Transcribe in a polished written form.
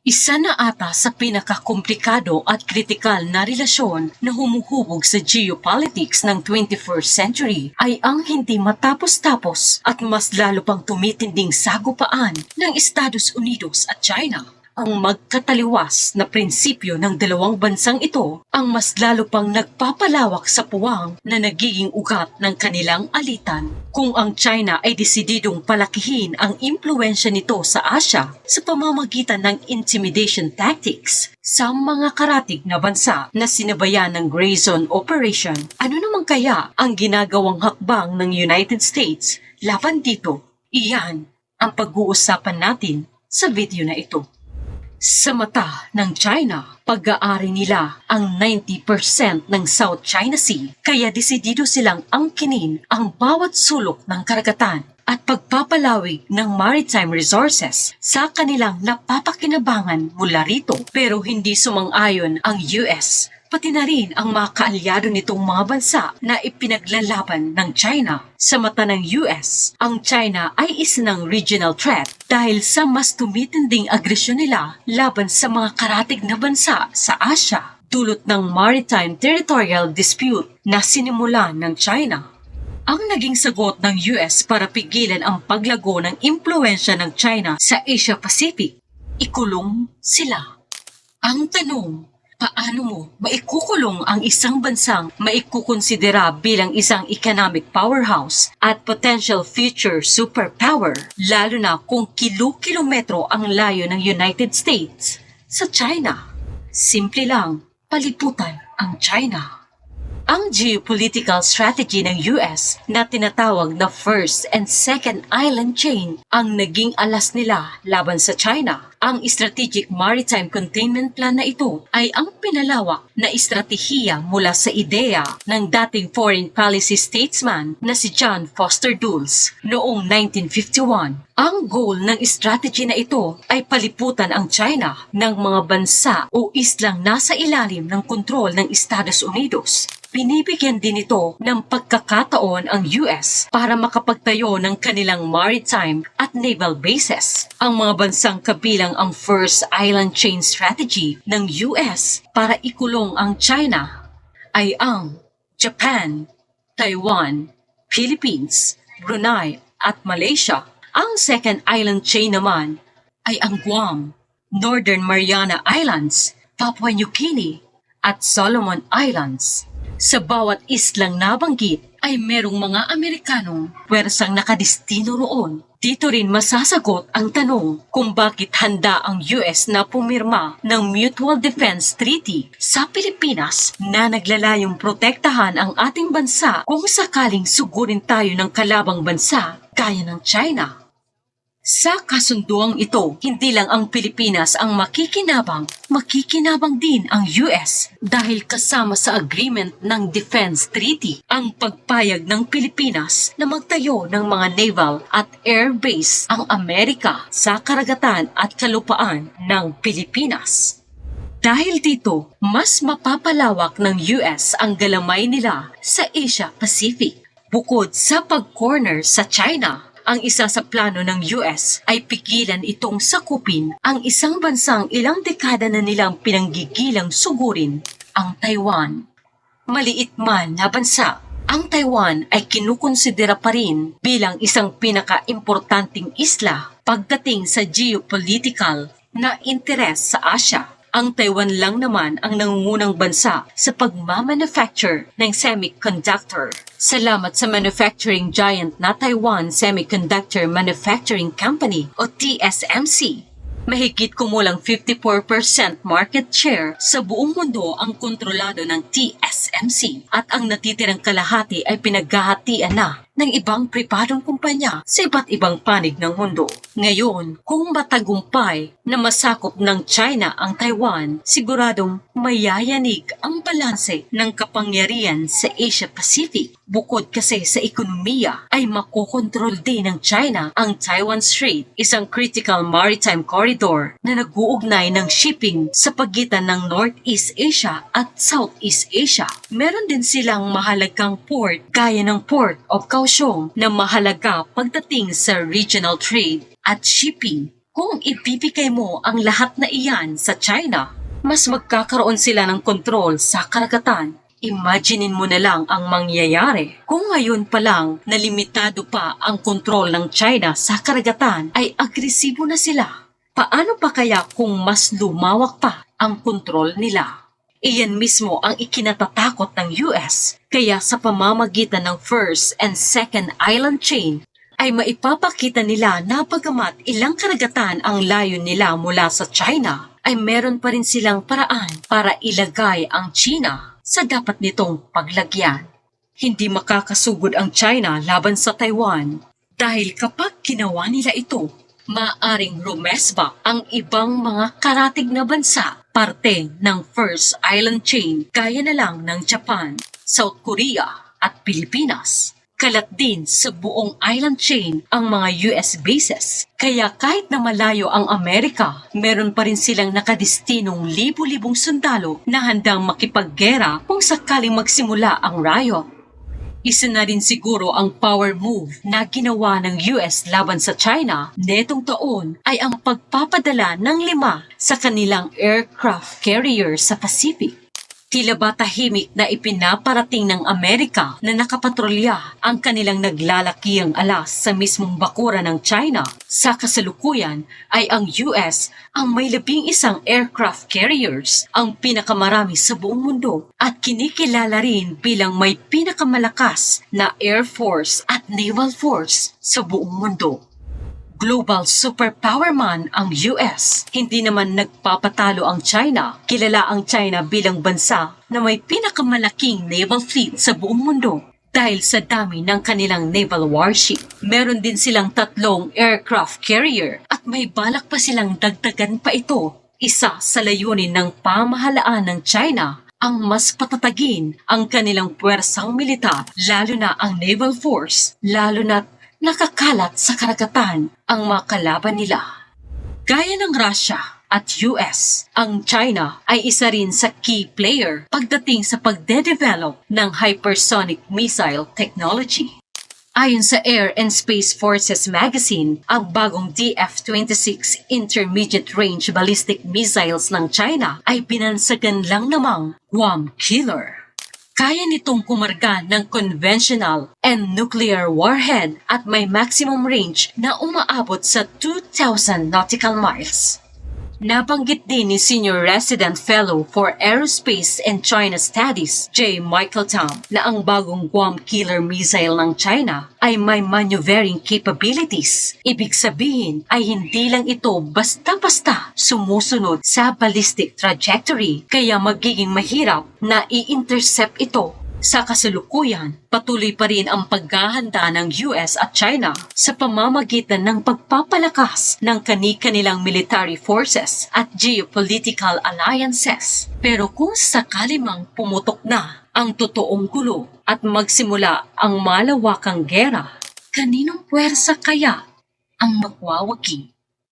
Isa na ata sa pinakakomplikado at kritikal na relasyon na humuhubog sa geopolitics ng 21st century ay ang hindi matapos-tapos at mas lalo pang tumitinding sagupaan ng Estados Unidos at China. Ang magkataliwas na prinsipyo ng dalawang bansang ito ang mas lalo pang nagpapalawak sa puwang na nagiging ugat ng kanilang alitan. Kung ang China ay desididong palakihin ang impluwensya nito sa Asia sa pamamagitan ng intimidation tactics sa mga karatig na bansa na sinabayan ng Gray Zone Operation, ano naman kaya ang ginagawang hakbang ng United States laban dito? Iyan ang pag-uusapan natin sa video na ito. Sa mata ng China, pag-aari nila ang 90% ng South China Sea, kaya desidido silang angkinin ang bawat sulok ng karagatan at pagpapalawig ng maritime resources sa kanilang napapakinabangan mula rito. Pero hindi sumang-ayon ang US, pati na rin ang mga kaalyado nitong mga bansa na ipinaglalaban ng China. Sa mata ng US, ang China ay isa ng regional threat dahil sa mas tumitinding agresyon nila laban sa mga karatig na bansa sa Asia, dulot ng maritime territorial dispute na sinimulan ng China. Ang naging sagot ng US para pigilan ang paglago ng impluwensya ng China sa Asia Pacific, ikulong sila. Ang tanong, paano mo maikukulong ang isang bansang maikukonsidera bilang isang economic powerhouse at potential future superpower, lalo na kung kilo-kilometro ang layo ng United States sa China? Simple lang, paliputan ang China. Ang geopolitical strategy ng US na tinatawag na First and Second Island Chain ang naging alas nila laban sa China. Ang Strategic Maritime Containment Plan na ito ay ang pinalawak na estratehiya mula sa ideya ng dating foreign policy statesman na si John Foster Dulles noong 1951. Ang goal ng strategy na ito ay paliputan ang China ng mga bansa o islang nasa ilalim ng kontrol ng Estados Unidos. Binibigyan din ito ng pagkakataon ang US para makapagtayo ng kanilang maritime at naval bases. Ang mga bansang kabilang ang First Island Chain Strategy ng US para ikulong ang China ay ang Japan, Taiwan, Philippines, Brunei at Malaysia. Ang Second Island Chain naman ay ang Guam, Northern Mariana Islands, Papua New Guinea at Solomon Islands. Sa bawat islang nabanggit ay merong mga Amerikanong pwersang nakadestino roon. Dito rin masasagot ang tanong kung bakit handa ang US na pumirma ng Mutual Defense Treaty sa Pilipinas na naglalayong protektahan ang ating bansa kung sakaling sugurin tayo ng kalabang bansa gaya ng China. Sa kasunduang ito, hindi lang ang Pilipinas ang makikinabang din ang US dahil kasama sa agreement ng Defense Treaty ang pagpayag ng Pilipinas na magtayo ng mga naval at air base ang Amerika sa karagatan at kalupaan ng Pilipinas. Dahil dito, mas mapapalawak ng US ang galamay nila sa Asia Pacific. Bukod sa pag-corner sa China, ang isa sa plano ng US ay pigilan itong sakupin ang isang bansang ilang dekada na nilang pinanggigilang sugurin, ang Taiwan. Maliit man na bansa, ang Taiwan ay kinukonsidera pa rin bilang isang pinaka-importanting isla pagdating sa geopolitical na interes sa Asia. Ang Taiwan lang naman ang nangungunang bansa sa pagmamanufacture ng semiconductor. Salamat sa manufacturing giant na Taiwan Semiconductor Manufacturing Company o TSMC. Mahigit kumulang 54% market share sa buong mundo ang kontrolado ng TSMC at ang natitirang kalahati ay pinaghahatian na ng ibang pribadong kumpanya sa iba't ibang panig ng mundo. Ngayon, kung matagumpay na masakop ng China ang Taiwan, siguradong mayayanig ang balanse ng kapangyarihan sa Asia Pacific. Bukod kasi sa ekonomiya, ay makokontrol din ng China ang Taiwan Strait, isang critical maritime corridor na nag-uugnay ng shipping sa pagitan ng Northeast Asia at Southeast Asia. Meron din silang mahalagang port gaya ng Port of Kaohsiung na mahalaga pagdating sa regional trade at shipping. Kung ibibigay mo ang lahat na iyan sa China, mas magkakaroon sila ng kontrol sa karagatan. Imaginein mo na lang ang mangyayari kung ngayon pa lang na limitado pa ang kontrol ng China sa karagatan ay agresibo na sila. Paano pa kaya kung mas lumawak pa ang kontrol nila? Iyan mismo ang ikinatatakot ng US, kaya sa pamamagitan ng first and second island chain ay maipapakita nila na bagamat ilang karagatan ang layo nila mula sa China, ay meron pa rin silang paraan para ilagay ang China sa dapat nitong paglagyan. Hindi makakasugod ang China laban sa Taiwan dahil kapag ginawa nila ito, maaring rumesba ang ibang mga karatig na bansa parte ng first island chain gaya na lang ng Japan, South Korea at Pilipinas. Kalat din sa buong island chain ang mga US bases. Kaya kahit na malayo ang Amerika, meron pa rin silang nakadestinong libu-libong sundalo na handang makipaggera kung sakaling magsimula ang riot. Isa na rin siguro ang power move na ginawa ng US laban sa China netong taon ay ang pagpapadala ng 5 sa kanilang aircraft carrier sa Pacific. Tila ba tahimik na ipinaparating ng Amerika na nakapatrolya ang kanilang naglalakiang alas sa mismong bakura ng China. Sa kasalukuyan ay ang US ang may 11 aircraft carriers, ang pinakamarami sa buong mundo at kinikilala rin bilang may pinakamalakas na Air Force at Naval Force sa buong mundo. Global superpower man ang US. Hindi naman nagpapatalo ang China. Kilala ang China bilang bansa na may pinakamalaking naval fleet sa buong mundo dahil sa dami ng kanilang naval warship. Meron din silang 3 aircraft carrier at may balak pa silang dagdagan pa ito. Isa sa layunin ng pamahalaan ng China ang mas patatagin ang kanilang puwersang militar, lalo na ang naval force, lalo na nakakalat sa karagatan ang mga kalaban nila. Gaya ng Russia at US, ang China ay isa rin sa key player pagdating sa pagde-develop ng hypersonic missile technology. Ayon sa Air and Space Forces magazine, ang bagong DF-26 Intermediate Range Ballistic Missiles ng China ay binansagan lang namang Guam Killer. Kaya nitong kumarga ng conventional and nuclear warhead at may maximum range na umaabot sa 2,000 nautical miles. Nabanggit din ni Senior Resident Fellow for Aerospace and China Studies, J. Michael Tam, na ang bagong Guam Killer missile ng China ay may maneuvering capabilities. Ibig sabihin ay hindi lang ito basta-basta sumusunod sa ballistic trajectory, kaya magiging mahirap na i-intercept ito. Sa kasalukuyan, patuloy pa rin ang paghahanda ng US at China sa pamamagitan ng pagpapalakas ng kani-kanilang military forces at geopolitical alliances. Pero kung sakali mang pumutok na ang totoong gulo at magsimula ang malawakang gera, kaninong puwersa kaya ang magwawagi?